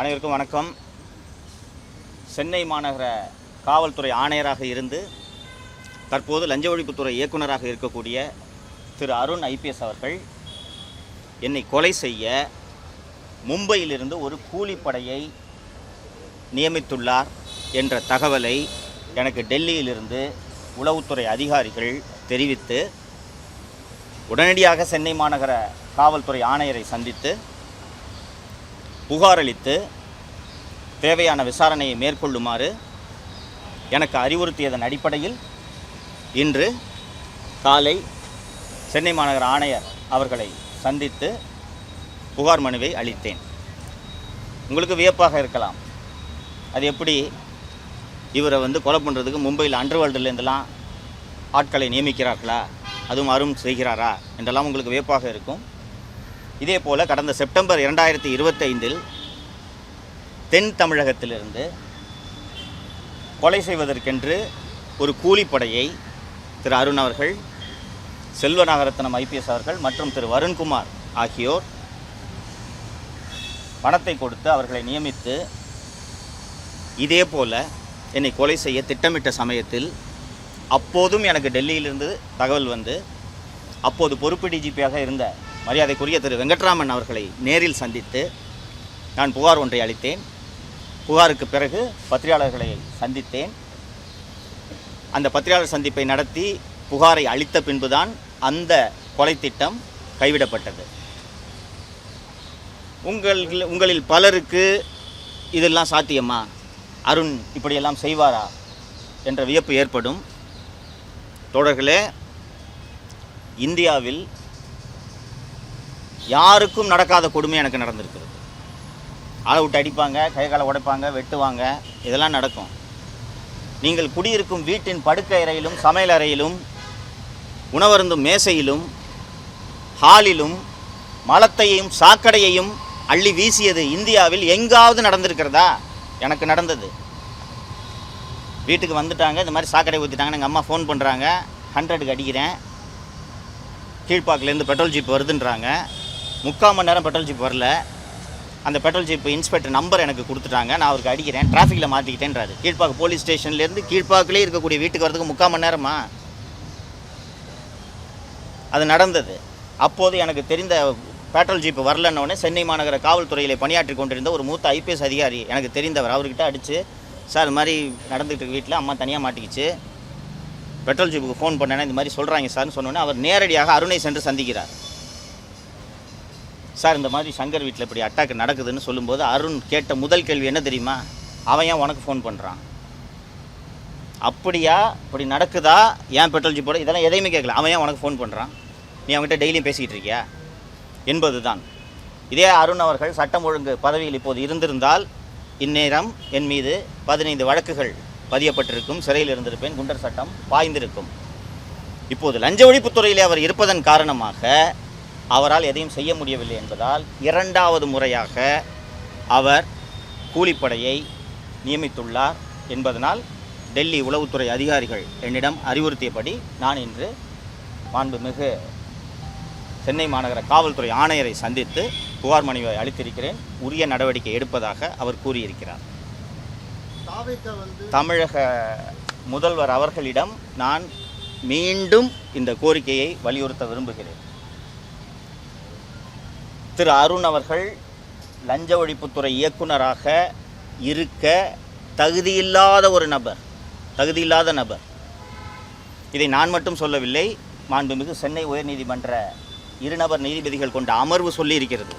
அனைவருக்கும் வணக்கம். சென்னை மாநகர காவல்துறை ஆணையராக இருந்து தற்போது லஞ்ச ஒழிப்புத்துறை இயக்குநராக இருக்கக்கூடிய திரு அருண் ஐபிஎஸ் அவர்கள் என்னை கொலை செய்ய மும்பையிலிருந்து ஒரு கூலிப்படையை நியமித்துள்ளார் என்ற தகவலை எனக்கு டெல்லியிலிருந்து உளவுத்துறை அதிகாரிகள் தெரிவித்து உடனடியாக சென்னை மாநகர காவல்துறை ஆணையரை சந்தித்து புகார் அளித்து தேவையான விசாரணையை மேற்கொள்ளுமாறு எனக்கு அறிவுறுத்தியதன் அடிப்படையில் இன்று காலை சென்னை மாநகர ஆணையர் அவர்களை சந்தித்து புகார் மனுவை அளித்தேன். உங்களுக்கு வியப்பாக இருக்கலாம், அது எப்படி இவரை கொலை பண்ணுறதுக்கு மும்பையில் அண்டர்வேர்ல்டுலேருந்துலாம் ஆட்களை நியமிக்கிறார்களா, அதுவும் அருண் செய்கிறாரா என்றெல்லாம் உங்களுக்கு வியப்பாக இருக்கும். இதே போல் கடந்த செப்டம்பர் 2025 தென் தமிழகத்திலிருந்து கொலை செய்வதற்கென்று ஒரு கூலிப்படையை திரு அருண் அவர்கள், செல்வநாகரத்னம் ஐபிஎஸ் அவர்கள் மற்றும் திரு வருண்குமார் ஆகியோர் பணத்தை கொடுத்து அவர்களை நியமித்து இதே போல் என்னை கொலை செய்ய திட்டமிட்ட சமயத்தில் அப்போதும் எனக்கு டெல்லியிலிருந்து தகவல் வந்து அப்போது பொறுப்பு டிஜிபியாக இருந்த மரியாதைக்குரிய திரு வெங்கட்ராமன் அவர்களை நேரில் சந்தித்து நான் புகார் ஒன்றை அளித்தேன். புகாருக்கு பிறகு பத்திரிகையாளர்களை சந்தித்தேன். அந்த பத்திரிகையாளர் சந்திப்பை நடத்தி புகாரை அளித்த பின்புதான் அந்த கொலை திட்டம் கைவிடப்பட்டது. உங்களில் பலருக்கு இதெல்லாம் சாத்தியமா, அருண் இப்படியெல்லாம் செய்வாரா என்ற வியப்பு ஏற்படும். தோழர்களே, இந்தியாவில் யாருக்கும் நடக்காத கொடுமை எனக்கு நடந்திருக்கிறது. ஆளை விட்டு அடிப்பாங்க, கை காலை உடைப்பாங்க, வெட்டுவாங்க, இதெல்லாம் நடக்கும். நீங்கள் குடியிருக்கும் வீட்டின் படுக்கை அறையிலும் சமையல் அறையிலும் உணவருந்தும் மேசையிலும் ஹாலிலும் மலத்தையும் சாக்கடையையும் அள்ளி வீசியது இந்தியாவில் எங்காவது நடந்திருக்கிறதா? எனக்கு நடந்தது. வீட்டுக்கு வந்துட்டாங்க, இந்த மாதிரி சாக்கடை ஊற்றிட்டாங்கன்னு எங்கள் அம்மா ஃபோன் பண்ணுறாங்க. 100க்கு அடிக்கிறேன். கீழ்ப்பாக்கிலேருந்து பெட்ரோல் ஜீப் வருதுன்றாங்க. 3/4 மணி நேரம் பெட்ரோல் ஜீப் வரல. அந்த பெட்ரோல் ஜீப் இன்ஸ்பெக்டர் நம்பர் எனக்கு கொடுத்துட்டாங்க. நான் அவருக்கு அடிக்கிறேன், டிராஃபிக்கில் மாட்டிக்கிட்டேன்றாரு. கீழ்ப்பாக்கு போலீஸ் ஸ்டேஷன்லேருந்து கீழ்ப்பாக்கிலே இருக்கக்கூடிய வீட்டுக்கு வரதுக்கு 3/4 மணி நேரமா? அது நடந்தது. அப்போது எனக்கு தெரிந்த பெட்ரோல் ஜீப் வரலன்னொடனே சென்னை மாநகர காவல்துறையில் பணியாற்றி கொண்டிருந்த ஒரு மூத்த ஐபிஎஸ் அதிகாரி எனக்கு தெரிந்தவர், அவர்கிட்ட அடித்து, சார் இது மாதிரி நடந்துகிட்டு இருக்கு, வீட்டில் அம்மா தனியாக மாட்டிக்கிச்சு, பெட்ரோல் ஜீப்புக்கு ஃபோன் பண்ணேன்னா இந்த மாதிரி சொல்கிறாங்க சார்னு சொன்னோன்னே அவர் நேரடியாக அருணை சென்று சந்திக்கிறார். சார் இந்த மாதிரி சங்கர் வீட்டில் இப்படி அட்டாக் நடக்குதுன்னு சொல்லும்போது அருண் கேட்ட முதல் கேள்வி என்ன தெரியுமா? அவன் ஏன் உனக்கு ஃபோன் பண்ணுறான்? அப்படியா, இப்படி நடக்குதா, ஏன் பெட்ரோல் ஜீப்போட, இதெல்லாம் எதையுமே கேட்கல. அவன் ஏன் உனக்கு ஃபோன் பண்ணுறான்? நீ அவங்ககிட்ட டெய்லியும் பேசிக்கிட்டு இருக்கியா என்பது தான். இதே அருண் அவர்கள் சட்டம் ஒழுங்கு பதவியில் இப்போது இருந்திருந்தால் இந்நேரம் என் மீது 15 வழக்குகள் பதியப்பட்டிருக்கும், சிறையில் இருந்திருப்பேன், குண்டர் சட்டம் பாய்ந்திருக்கும். இப்போது லஞ்ச ஒழிப்புத்துறையிலே அவர் இருப்பதன் காரணமாக அவரால் எதையும் செய்ய முடியவில்லை என்பதால் 2வது முறையாக அவர் கூலிப்படையை நியமித்துள்ளார் என்பதனால் டெல்லி உளவுத்துறை அதிகாரிகள் என்னிடம் அறிவுறுத்தியபடி நான் இன்று மாண்புமிகு சென்னை மாநகர காவல்துறை ஆணையரை சந்தித்து புகார் மனுவை அளித்திருக்கிறேன். உரிய நடவடிக்கை எடுப்பதாக அவர் கூறியிருக்கிறார். தமிழக முதல்வர் அவர்களிடம் நான் மீண்டும் இந்த கோரிக்கையை வலியுறுத்த விரும்புகிறேன். திரு அருண் அவர்கள் லஞ்ச ஒழிப்புத்துறை இயக்குநராக இருக்க தகுதியில்லாத நபர். இதை நான் மட்டும் சொல்லவில்லை, மாண்புமிகு சென்னை உயர்நீதிமன்ற 2 நபர் நீதிபதிகள் கொண்ட அமர்வு சொல்லியிருக்கிறது.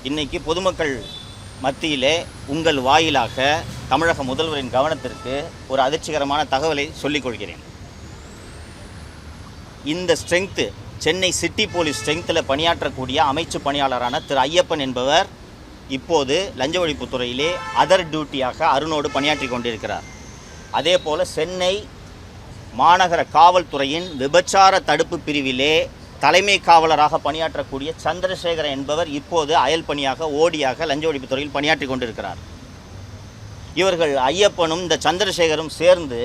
இன்றைக்கி பொதுமக்கள் மத்தியிலே உங்கள் வாயிலாக தமிழக முதல்வரின் கவனத்திற்கு ஒரு அதிர்ச்சிகரமான தகவலை சொல்லிக்கொள்கிறேன். இந்த ஸ்ட்ரென்த்து சென்னை சிட்டி போலீஸ் ஸ்ட்ரென்த்தில் பணியாற்றக்கூடிய அமைச்சு பணியாளரான திரு ஐயப்பன் என்பவர் இப்போது லஞ்ச ஒழிப்புத்துறையிலே அதர் டியூட்டியாக அருணோடு பணியாற்றி கொண்டிருக்கிறார். அதே போல் சென்னை மாநகர காவல்துறையின் விபச்சார தடுப்பு பிரிவிலே தலைமை காவலராக பணியாற்றக்கூடிய சந்திரசேகரன் என்பவர் இப்போது அயல் பணியாக ஓடியாக லஞ்ச ஒழிப்புத்துறையில் பணியாற்றி கொண்டிருக்கிறார். இவர்கள் ஐயப்பனும் இந்த சந்திரசேகரும் சேர்ந்து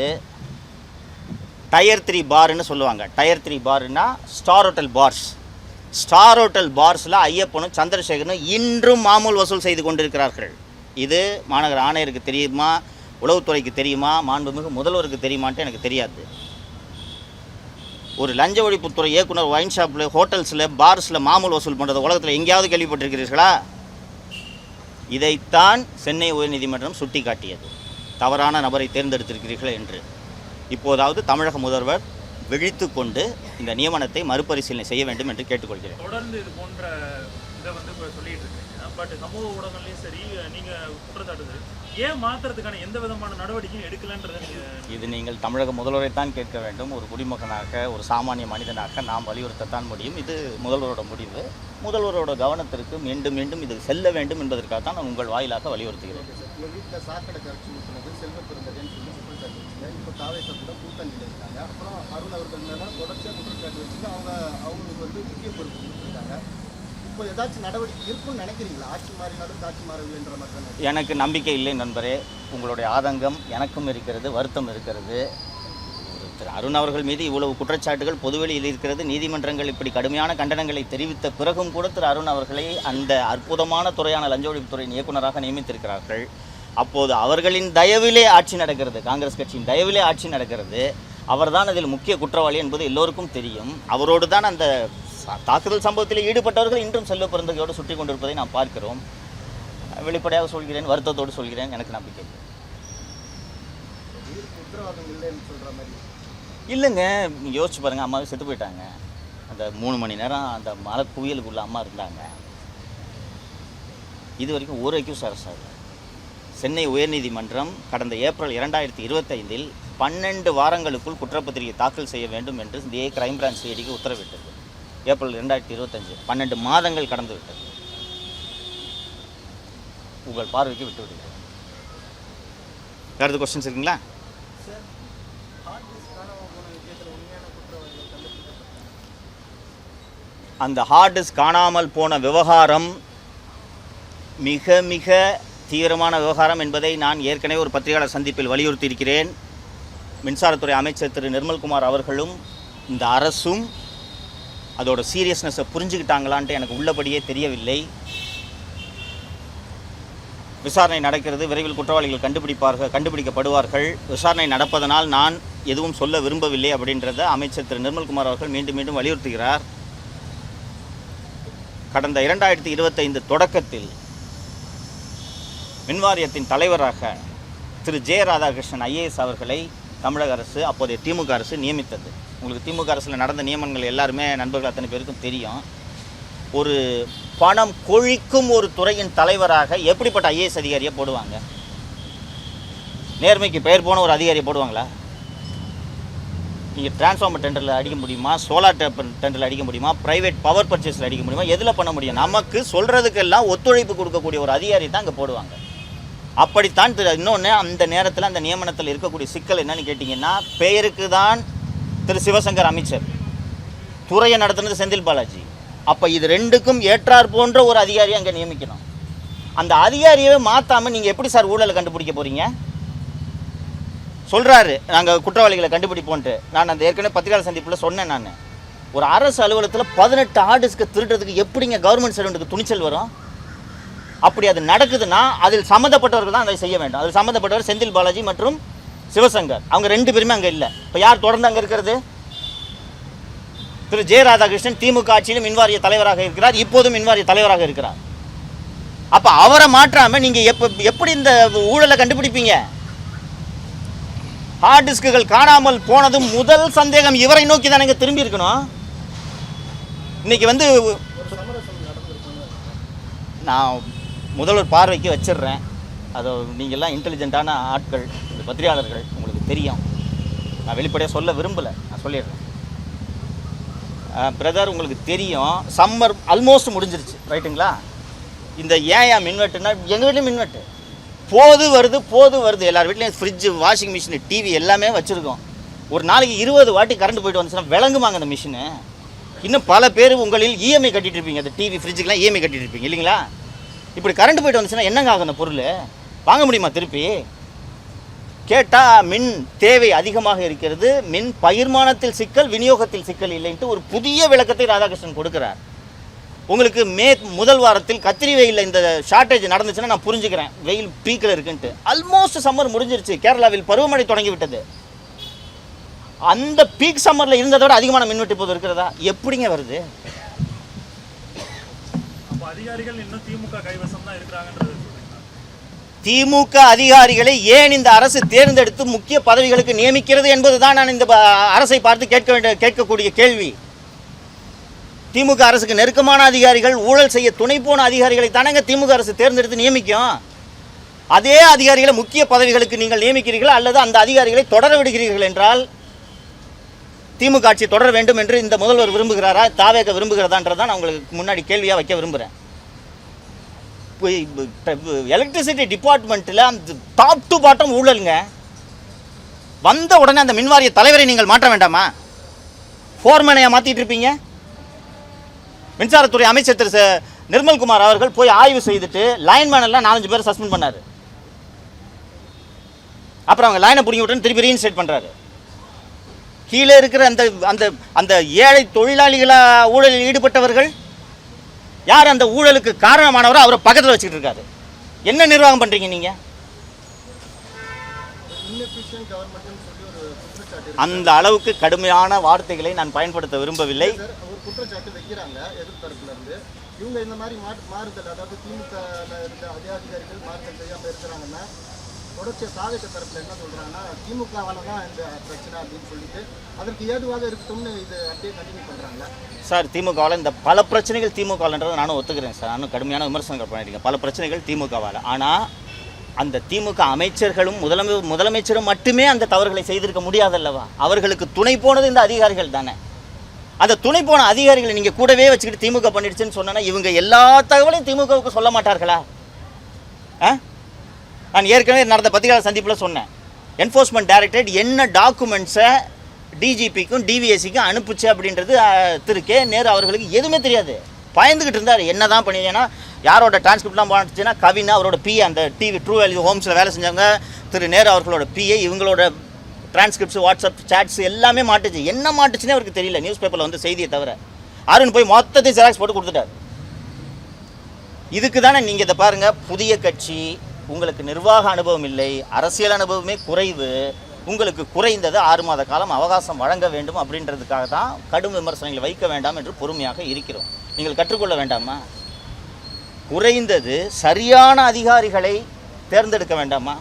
டயர் 3 பார்னு சொல்லுவாங்க. டயர் 3 பார்னா star hotel bars, star hotel பார்ஸில் ஐயப்பனும் சந்திரசேகரனும் இன்றும் மாமூல் வசூல் செய்து கொண்டிருக்கிறார்கள். இது மாநகர ஆணையருக்கு தெரியுமா, உளவுத்துறைக்கு தெரியுமா, மாண்புமிகு முதல்வருக்கு தெரியுமான்ட்டு எனக்கு தெரியாது. ஒரு லஞ்ச ஒழிப்புத்துறை இயக்குனர் ஒயின் ஷாப்பில், ஹோட்டல்ஸில், பார்ஸில் மாமூல் வசூல் பண்ணுறது உலகத்தில் எங்கேயாவது கேள்விப்பட்டிருக்கிறீர்களா? இதைத்தான் சென்னை உயர்நீதிமன்றம் சுட்டி காட்டியது. தவறான நபரை தேர்ந்தெடுத்திருக்கிறீர்கள் என்று. இப்போதாவது தமிழக முதல்வர் விழித்து கொண்டு இந்த நியமனத்தை மறுபரிசீலனை செய்ய வேண்டும் என்று கேட்டுக்கொள்கிறேன். தொடர்ந்து இது போன்ற இதை சொல்லிட்டு இருக்கீங்க. பட் சமூக ஊடகங்களையும் சரி நீங்கள் குற்றச்சாட்டு ஏன் மாற்றுறதுக்கான எந்த விதமான நடவடிக்கையும் எடுக்கலன்றது இது நீங்கள் தமிழக முதல்வரைத்தான் கேட்க வேண்டும். ஒரு குடிமகனாக, ஒரு சாமானிய மனிதனாக நாம் வலியுறுத்தத்தான் முடியும். இது முதல்வரோட முடிவு. முதல்வரோட கவனத்திற்கு மீண்டும் மீண்டும் இது செல்ல வேண்டும் என்பதற்காக தான் நான் உங்கள் வாயிலாக வலியுறுத்துகிறேன். உங்கள் வீட்டில் சாக்கடை கரைச்சி ஊற்றுனது செல்வ பிறந்ததுன்னு சொல்லி குற்றச்சாட்டு வச்சுங்க. இப்போ தாவேசத்தில் கூட்டணியில் இருக்காங்க. அப்புறம் அருண் அவர்கள் மேலே தொடர்ச்சியாக குற்றச்சாட்டு வச்சுட்டு அவங்களுக்கு முக்கிய பொறுப்பு கொடுத்துருக்காங்க. இப்போ ஏதாச்சும் நடவடிக்கை இருக்குன்னு நினைக்கிறீங்களா? ஆட்சி மாறினாலும் காட்சி மாறவில்லைன்ற மாதிரி தான். எனக்கு நம்பிக்கை இல்லை நண்பரே. உங்களுடைய ஆதங்கம் எனக்கும் இருக்கிறது, வருத்தம் இருக்கிறது. திரு அருண் அவர்கள் மீது இவ்வளவு குற்றச்சாட்டுகள் பொதுவெளியில் இருக்கிறது. நீதிமன்றங்கள் இப்படி கடுமையான கண்டனங்களை தெரிவித்த பிறகும் கூட திரு அருண் அவர்களை அந்த அற்புதமான துறையான லஞ்ச ஒழிப்புத்துறையின் இயக்குநராக நியமித்திருக்கிறார்கள். அப்போது அவர்களின் தயவிலே ஆட்சி நடக்கிறது, காங்கிரஸ் கட்சியின் தயவிலே ஆட்சி நடக்கிறது. அவர்தான் அதில் முக்கிய குற்றவாளி என்பது எல்லோருக்கும் தெரியும். அவரோடு தான் அந்த தாக்குதல் சம்பவத்தில் ஈடுபட்டவர்கள் இன்றும் செல்வ பிறந்தகையோடு சுற்றி கொண்டிருப்பதை நாம் பார்க்கிறோம். வெளிப்படையாக சொல்கிறேன், வருத்தத்தோடு சொல்கிறேன், எனக்கு நம்பிக்கை இல்லைங்க. யோசிச்சு பாருங்கள், அம்மாவே செத்து போயிட்டாங்க. அந்த 3 மணி நேரம் அந்த மலை குவியலுக்குள்ள அம்மா இருந்தாங்க. இது வரைக்கும் ஒரு அக்யூஸ் அரசு ஆகல. சென்னை உயர்நீதிமன்றம் கடந்த ஏப்ரல் 2025 12 வாரங்களுக்குள் குற்றப்பத்திரிகை தாக்கல் செய்ய வேண்டும் என்று இந்த கிரைம் பிரான்ச் சிஐடிக்கு உத்தரவிட்டது. ஏப்ரல் 2025 12 மாதங்கள் கடந்து விட்டது. உங்கள் பார்வைக்கு விட்டு விடுகிறேன். வேறு கொஸ்டின்ஸ் இருக்குங்களா? அந்த ஹார்ட் டிஸ்க் காணாமல் போன விவகாரம் மிக மிக தீவிரமான விவகாரம் என்பதை நான் ஏற்கனவே ஒரு பத்திரிகையாளர் சந்திப்பில் வலியுறுத்தி இருக்கிறேன். மின்சாரத்துறை அமைச்சர் திரு நிர்மல்குமார் அவர்களும் இந்த அரசும் அதோட சீரியஸ்னஸை புரிஞ்சுக்கிட்டாங்களான்ட்டு எனக்கு உள்ளபடியே தெரியவில்லை. விசாரணை நடக்கிறது, விரைவில் குற்றவாளிகள் கண்டுபிடிக்கப்படுவார்கள். விசாரணை நடப்பதனால் நான் எதுவும் சொல்ல விரும்பவில்லை அப்படின்றத அமைச்சர் திரு நிர்மல்குமார் அவர்கள் மீண்டும் மீண்டும் வலியுறுத்துகிறார். கடந்த 2025 தொடக்கத்தில் மின்வாரியத்தின் தலைவராக திரு ஜே ராதாகிருஷ்ணன் IAS அவர்களை தமிழக அரசு, அப்போதைய திமுக அரசு நியமித்தது. உங்களுக்கு திமுக அரசில் நடந்த நியமனங்கள் எல்லாருமே நண்பர்கள் அத்தனை பேருக்கும் தெரியும். ஒரு பணம் கொழிக்கும் ஒரு துறையின் தலைவராக எப்படிப்பட்ட IAS அதிகாரியை போடுவாங்க? நேர்மைக்கு பெயர் போன ஒரு அதிகாரியை போடுவாங்களா? நீங்கள் டிரான்ஸ்ஃபார்மர் டெண்டரில் அடிக்க முடியுமா, சோலார் டெண்டரில் அடிக்க முடியுமா, ப்ரைவேட் பவர் பர்ச்சேஸில் அடிக்க முடியுமா? எதில் பண்ண முடியும்? நமக்கு சொல்கிறதுக்கெல்லாம் ஒத்துழைப்பு கொடுக்கக்கூடிய ஒரு அதிகாரி தான் அங்கே போடுவாங்க. அப்படித்தான் இன்னொன்று, அந்த நேரத்தில் அந்த நியமனத்தில் இருக்கக்கூடிய சிக்கல் என்னன்னு கேட்டிங்கன்னா, பெயருக்கு தான் திரு சிவசங்கர் அமைச்சர், துறையை நடத்துனது செந்தில் பாலாஜி. அப்போ இது ரெண்டுக்கும் ஏற்றார் போன்ற ஒரு அதிகாரியை அங்கே நியமிக்கணும். அந்த அதிகாரியவே மாற்றாமல் நீங்கள் எப்படி சார் ஊழலை கண்டுபிடிக்க போகிறீங்க? சொல்கிறாரு நாங்கள் குற்றவாளிகளை கண்டுபிடிப்போன்ட்டு. நான் அந்த ஏற்கனவே பத்திரிகையாளர் சந்திப்பில் சொன்னேன். நான் ஒரு அரசு அலுவலகத்தில் 18 ஹார்ட் டிஸ்க்கை திருடுறதுக்கு எப்படிங்க கவர்மெண்ட் சர்வெண்ட்டுக்கு துணிச்சல் வரும்? அப்படி அது நடக்குதுன்னா அதில் சம்மந்தப்பட்டவர்கள் தான் அதை செய்ய வேண்டும். அதில் சம்மந்தப்பட்டவர் செந்தில் பாலாஜி மற்றும் சிவசங்கர், அவங்க 2 பேருமே அங்கே இல்லை. இப்போ யார் தொடர்ந்து அங்கே இருக்கிறது? திரு ஜே ராதாகிருஷ்ணன் திமுக ஆட்சியிலும் மின்வாரிய தலைவராக இருக்கிறார், இப்போதும் மின்வாரிய தலைவராக இருக்கிறார். அப்போ அவரை மாற்றாமல் நீங்கள் எப்படி இந்த ஊழலை கண்டுபிடிப்பீங்க? ஹார்ட் டிஸ்க்குகள் காணாமல் போனதும் முதல் சந்தேகம் இவரை நோக்கி தான் நீங்கள் திரும்பி இருக்கணும். இன்னைக்கு நான் முதல்வர் பார்வைக்கு வச்சிடுறேன். அதை நீங்கள்லாம் இன்டெலிஜென்ட்டான ஆட்கள், இந்த பத்திரிகையாளர்கள், உங்களுக்கு தெரியும். நான் வெளிப்படையாக சொல்ல விரும்பலை, நான் சொல்லிடுறேன். பிரதர், உங்களுக்கு தெரியும், சம்மர் ஆல்மோஸ்ட் முடிஞ்சிருச்சு, ரைட்டுங்களா? இந்த ஏன் மின்வெட்டுன்னா, எங்கள் வீட்லேயும் மின்வெட்டு போது வருது. எல்லார் வீட்லேயும் ஃப்ரிட்ஜு, வாஷிங் மிஷினு, டிவி எல்லாமே வச்சுருக்கோம். ஒரு நாளைக்கு 20 வாட்டி கரண்ட் போயிட்டு வந்துச்சுன்னா விளங்குமாங்க அந்த மிஷினு? இன்னும் பல பேர் உங்களில் இஎம்ஐ கட்டிகிட்டு இருப்பீங்க. அந்த டிவி ஃப்ரிட்ஜுக்கெலாம் இஎம்ஐ கட்டிகிட்டு இருப்பீங்க இல்லைங்களா? இப்படி கரண்ட் போயிட்டு வந்துச்சுன்னா என்னங்க ஆகும்? அந்த பொருள் வாங்க முடியுமா திருப்பி? கேட்டால் மின் தேவை அதிகமாக இருக்கிறது, மின் பகிர்மானத்தில் சிக்கல், விநியோகத்தில் சிக்கல் இல்லைன்ட்டு ஒரு புதிய விளக்கத்தை ராதாகிருஷ்ணன் கொடுக்குறார். உங்களுக்கு முதல் வாரத்தில் கத்திரி வெயிலில் இந்த ஷார்ட்டேஜ் நடந்துச்சுன்னா நான் புரிஞ்சுக்கிறேன், வெயில் பீக்கில் இருக்குன்ட்டு. ஆல்மோஸ்ட் சம்மர் முடிஞ்சிருச்சு, கேரளாவில் பருவமழை தொடங்கி விட்டது. அந்த பீக் சம்மரில் இருந்ததை விட அதிகமான மின்வெட்டு இப்போது இருக்கிறதா? எப்படிங்க வருது? அப்போ அதிகாரிகள் இன்னும் திமுக கைவசம் தான் இருக்கிறாங்கன்றது சொல்றீங்களா? திமுக அதிகாரிகளை ஏன் இந்த அரசு தேர்ந்தெடுத்து முக்கிய பதவிகளுக்கு நியமிக்கிறது என்பதுதான் நான் இந்த அரசை பார்த்து கேட்கக்கூடிய கேள்வி. திமுக அரசுக்கு நெருக்கமான அதிகாரிகள், ஊழல் செய்ய துணை போன அதிகாரிகளை தானங்க திமுக அரசு தேர்ந்தெடுத்து நியமிக்கும். அதே அதிகாரிகளை முக்கிய பதவிகளுக்கு நீங்கள் நியமிக்கிறீர்கள் அல்லது அந்த அதிகாரிகளை தொடர விடுகிறீர்கள் என்றால் திமுக ஆட்சி தொடர வேண்டும் என்று இந்த முதல்வர் விரும்புகிறாரா, தாவேக விரும்புகிறதான்றதான் நான் உங்களுக்கு முன்னாடி கேள்வியாக வைக்க விரும்புகிறேன். எலக்ட்ரிசிட்டி டிபார்ட்மெண்ட்டில் அந்த டாப் டு பாட்டம் ஊழலுங்க. வந்த உடனே அந்த மின்வாரிய தலைவரை நீங்கள் மாற்ற வேண்டாமா? ஃபோர்மேனையாக மாற்றிட்டு இருப்பீங்க. மின்சாரத்துறை அமைச்சர் திரு நிர்மல்குமார் அவர்கள் போய் ஆய்வு செய்துட்டு லைன்மேன் எல்லாம் 4-5 பேர் சஸ்பெண்ட் பண்ணார். அப்புறம் அவங்க லைனை பிடிங்கி விட்டு திருப்பி ரீஇன்ஸ்டேட் பண்ணுறாரு. கீழே இருக்கிற அந்த அந்த அந்த ஏழை தொழிலாளிகளாக ஊழலில் ஈடுபட்டவர்கள் யார் அந்த ஊழலுக்கு காரணமானவரோ அவரை பக்கத்தில் வச்சுக்கிட்டு இருக்காரு. என்ன நிர்வாகம் பண்ணுறீங்க நீங்கள்? அந்த அளவுக்கு கடுமையான வார்த்தைகளை நான் பயன்படுத்த விரும்பவில்லை. ஒரு குற்றச்சாட்டு வைக்கிறாங்க எதிர்த்தரப்புல இருந்து. இவங்க இந்த மாதிரி மாறுதல், அதாவது திமுக இருந்த அதே அதிகாரிகள் மாறுதல் செய்யாமல் இருக்கிறாங்கன்னா தொடர்ச்சிய தாவேக தரப்புல என்ன சொல்றாங்கன்னா திமுகவால தான் இந்த பிரச்சனை அப்படின்னு சொல்லிட்டு அதற்கு ஏதுவாக இருக்கட்டும்னு இது அப்படியே கண்டினியூ பண்றாங்க. சார், திமுகவால் இந்த பல பிரச்சனைகள் திமுகன்றதை நானும் ஒத்துக்கிறேன் சார். நானும் கடுமையான விமர்சனங்கள் பண்ணியிருக்கேன். பல பிரச்சனைகள் திமுகவால். ஆனால் அந்த திமுக அமைச்சர்களும் முதலமைச்சரும் மட்டுமே அந்த தவறுகளை செய்திருக்க முடியாதல்லவா? அவர்களுக்கு துணை போனது இந்த அதிகாரிகள் தானே. அந்த துணை போன அதிகாரிகளை நீங்கள் கூடவே வச்சுக்கிட்டு திமுக பண்ணிடுச்சுன்னு சொன்னா இவங்க எல்லா தகவலையும் திமுகவுக்கு சொல்ல மாட்டார்களா? நான் ஏற்கனவே நடந்த பத்திரிகையாளர் சந்திப்பில் சொன்னேன், என்ஃபோர்ஸ்மெண்ட் டைரக்டரேட் என்ன டாக்குமெண்ட்ஸை டிஜிபிக்கும் டிவிஎஸ்சிக்கும் அனுப்பிச்சு அப்படின்றது திரு கே நேரு அவர்களுக்கு எதுவுமே தெரியாது. பயந்துக்கிட்டு இருந்தார். என்ன தான் பண்ணி, ஏன்னா யாரோட டிரான்ஸ்கிரிப்ட்லாம் போச்சுன்னா கவினா அவரோட பிஏ, அந்த டிவி ட்ரூ வேல்யூ ஹோம்ஸில் வேலை செஞ்சவங்க திரு நேரு அவர்களோட பிஏ, இவங்களோட டிரான்ஸ்கிரிப்ட்ஸ், வாட்ஸ்அப் சாட்ஸ் எல்லாமே மாட்டுச்சு. என்ன மாட்டுச்சுன்னே அவருக்கு தெரியல, நியூஸ் பேப்பரில் வந்து செய்தியை தவிர. அருண் போய் மொத்தத்தையும் ஜெராக்ஸ் போட்டு கொடுத்துட்டார். இதுக்கு தானே நீங்கள் இதை பாருங்கள், புதிய கட்சி, உங்களுக்கு நிர்வாக அனுபவம் இல்லை, அரசியல் அனுபவமே குறைவு, உங்களுக்கு குறைந்தது 6 மாத காலம் அவகாசம் வழங்க வேண்டும் அப்படின்றதுக்காக தான் கடும் விமர்சனங்களை வைக்க வேண்டாம் என்று பொறுமையாக இருக்கிறோம். நீங்கள் கற்றுக்கொள்ள வேண்டாமா? குறைந்தது சரியான அதிகாரிகளை தேர்ந்தெடுக்க வேண்டாமா?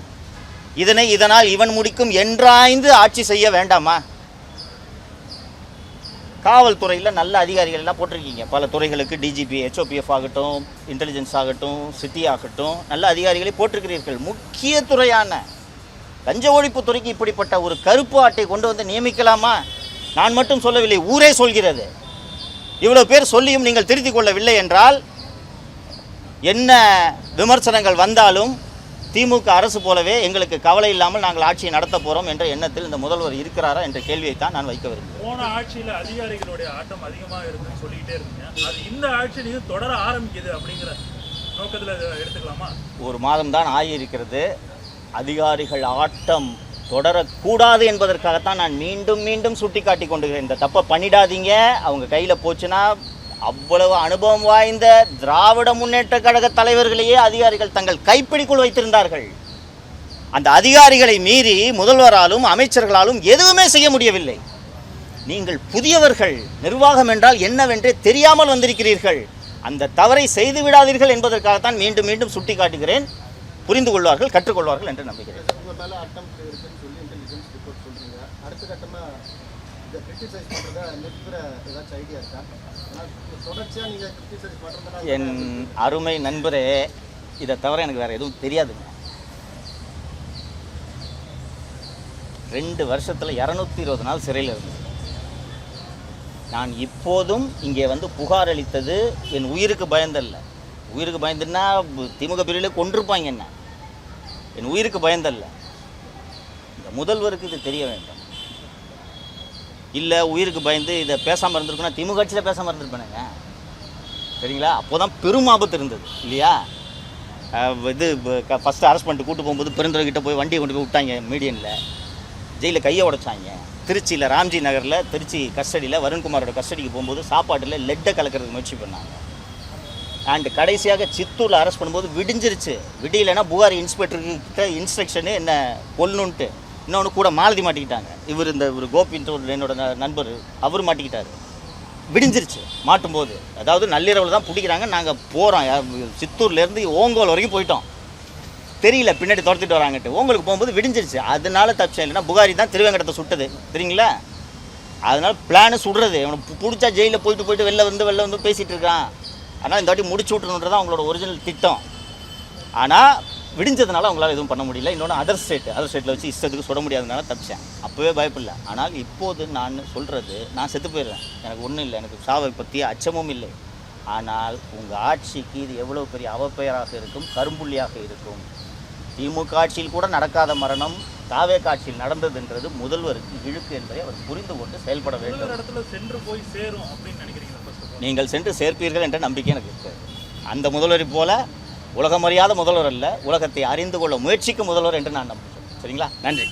இதனால் இவன் முடிக்கும் என்றாய்ந்து ஆட்சி செய்ய வேண்டாமா? காவல்துறையில் நல்ல அதிகாரிகள் எல்லாம் போட்டிருக்கீங்க. பல துறைகளுக்கு டிஜிபி, ஹெச்ஓபிஎஃப் ஆகட்டும், இன்டெலிஜென்ஸ் ஆகட்டும், சிட்டி ஆகட்டும், நல்ல அதிகாரிகளை போட்டிருக்கிறீர்கள். முக்கிய துறையான லஞ்ச ஒழிப்பு துறைக்கு இப்படிப்பட்ட ஒரு கருப்பு ஆட்டை கொண்டு வந்து நியமிக்கலாமா? நான் மட்டும் சொல்லவில்லை, ஊரே சொல்கிறது. இவ்வளோ பேர் சொல்லியும் நீங்கள் திருத்திக் கொள்ளவில்லை என்றால் என்ன விமர்சனங்கள் வந்தாலும் திமுக அரசு போலவே எங்களுக்கு கவலை இல்லாமல் நாங்கள் ஆட்சியை நடத்த போகிறோம் என்ற எண்ணத்தில் இந்த முதல்வர் இருக்கிறாரா என்ற கேள்வியை தான் நான் வைக்க விரும்புகிறேன். போன ஆட்சியில் அதிகாரிகளுடைய ஆட்டம் அதிகமாக இருக்குன்னு சொல்லிக்கிட்டே இருந்தீங்க, அது இந்த ஆட்சியிலையும் தொடர ஆரம்பிக்குது அப்படிங்கிற நோக்கத்தில் எடுத்துக்கலாமா? ஒரு மாதம் தான் ஆகியிருக்கிறது. அதிகாரிகள் ஆட்டம் தொடரக்கூடாது என்பதற்காகத்தான் நான் மீண்டும் மீண்டும் சுட்டி காட்டி கொண்டுகிறேன். இந்த தப்பை பண்ணிடாதீங்க, அவங்க கையில் போச்சுன்னா அவ்வளவு அனுபவம் வாய்ந்த திராவிட முன்னேற்ற கழக தலைவர்களையே அதிகாரிகள் தங்கள் கைப்பிடிக்குள் வைத்திருந்தார்கள். அந்த அதிகாரிகளை மீறி முதல்வராலும் அமைச்சர்களாலும் எதுவுமே செய்ய முடியவில்லை. நீங்கள் புதியவர்கள், நிர்வாகம் என்றால் என்னவென்றே தெரியாமல் வந்திருக்கிறீர்கள். அந்த தவறை செய்து விடாதீர்கள் என்பதற்காகத்தான் மீண்டும் மீண்டும் சுட்டி காட்டுகிறேன். புரிந்து கொள்வார்கள், கற்றுக்கொள்வார்கள் என்று நம்புகிறேன். உங்கள் மேலே அட்டம் இருக்குன்னு சொல்லி இன்டெலிஜென்ஸ் ரிப்போர்ட் சொல்கிறீங்க. அடுத்த கட்டமாக இதை கிரிட்டிசைஸ் பண்ணுறதா நிற்கிற ஏதாச்சும் ஐடியா இருக்கா? தொடர்ச்சியாக நீங்கள் கிரிட்டிசைஸ் பண்ணுறதுனா என் அருமை நண்பரே, இதை தவிர எனக்கு வேறு எதுவும் தெரியாதுங்க. 2 வருஷத்தில் 220 நாள் சிறையில் இருந்தது. நான் இப்போதும் இங்கே வந்து புகார் அளித்தது என் உயிருக்கு பயந்தல்ல. உயிருக்கு பயந்துன்னா திமுக பிரிவில் கொண்டிருப்பாங்க என்ன. என் உயிருக்கு பயந்தல்ல. இந்த முதல்வருக்கு இது தெரிய வேண்டும். இல்லை உயிருக்கு பயந்து இதை பேசாமல் இருந்திருக்குன்னா திமுக கட்சியில் பேசாமல் இருந்திருப்பேனுங்க. சரிங்களா? அப்போ தான் பெரும் ஆபத்து இருந்தது இல்லையா? இது ஃபஸ்ட்டு அரெஸ்ட் பண்ணிட்டு கூட்டு போகும்போது பெருந்துறைக்கிட்ட போய் வண்டியை கொண்டு போய் விட்டாங்க மீடியனில். ஜெயிலில் கையை உடைச்சாங்க. திருச்சியில் ராம்ஜி நகரில் திருச்சி கஸ்டடியில் வருண்குமாரோட கஸ்டடிக்கு போகும்போது சாப்பாட்டில் லெட்டை கலக்கிறதுக்கு முயற்சி பண்ணாங்க. அண்டு கடைசியாக சித்தூரில் அரெஸ்ட் பண்ணும்போது விடிஞ்சிருச்சு. விடியலைன்னா புகார் இன்ஸ்பெக்டர்கிட்ட இன்ஸ்ட்ரக்ஷனு என்ன கொல்லணுன்ட்டு. இன்னொன்று கூட மாலதி மாட்டிக்கிட்டாங்க. இவர் கோபின்ட்டு ஒரு என்னோட நண்பர், அவர் மாட்டிக்கிட்டார். விடிஞ்சிருச்சு மாட்டும்போது. அதாவது நள்ளிரவில் தான் பிடிக்கிறாங்க. நாங்கள் போகிறோம், சித்தூர்லேருந்து ஓங்கோல் வரைக்கும் போயிட்டோம். தெரியல பின்னாடி துரத்திட்டு வராங்கட்டு. உங்களுக்கு போகும்போது விடிஞ்சிருச்சு. அதனால தப்பிச்சேன். இல்லைன்னா புகாரி தான் திருவேங்கடத்தை சுட்டது தெரியுங்களா? அதனால் பிளானு சுடுறது. அவனுக்கு பிடிச்சா ஜெயிலில் போயிட்டு வெளில வந்து பேசிகிட்டு இருக்கான். ஆனால் இந்த வாட்டி முடிச்சு விட்றணுன்றது தான் அவங்களோட ஒரிஜினல் திட்டம். ஆனால் விடிஞ்சதுனால அவங்களால எதுவும் பண்ண முடியல. இன்னொன்று அதர் ஸ்டேட்டில் வச்சு இஷ்டத்துக்கு சுட முடியாததுனால தப்பிச்சேன். அப்போவே பயப்படல. ஆனால் இப்போது நான் சொல்கிறது, நான் செத்து போயிடுவேன், எனக்கு ஒன்றும் இல்லை, எனக்கு சாவை பற்றி அச்சமும் இல்லை. ஆனால் உங்கள் ஆட்சிக்கு இது எவ்வளோ பெரிய அவப்பெயராக இருக்கும், கரும்புள்ளியாக இருக்கும். திமுக ஆட்சியில் கூட நடக்காத மரணம் தாவேக ஆட்சியில் நடந்ததுன்றது முதல்வருக்கு இழுக்கு என்பதை அவர் புரிந்து கொண்டு செயல்பட வேண்டும். இடத்துல சென்று போய் சேரும் அப்படின்னு நினைக்கிறீங்களா? நீங்கள் சென்று சேர்ப்பீர்கள் என்ற நம்பிக்கை எனக்கு இருக்குது. அந்த முதல்வரை போல உலகம் அறியாத முதல்வர் அல்ல, உலகத்தை அறிந்து கொள்ள முயற்சிக்கும் முதல்வர் என்று நான் நம்புகிறேன். சரிங்களா? நன்றி.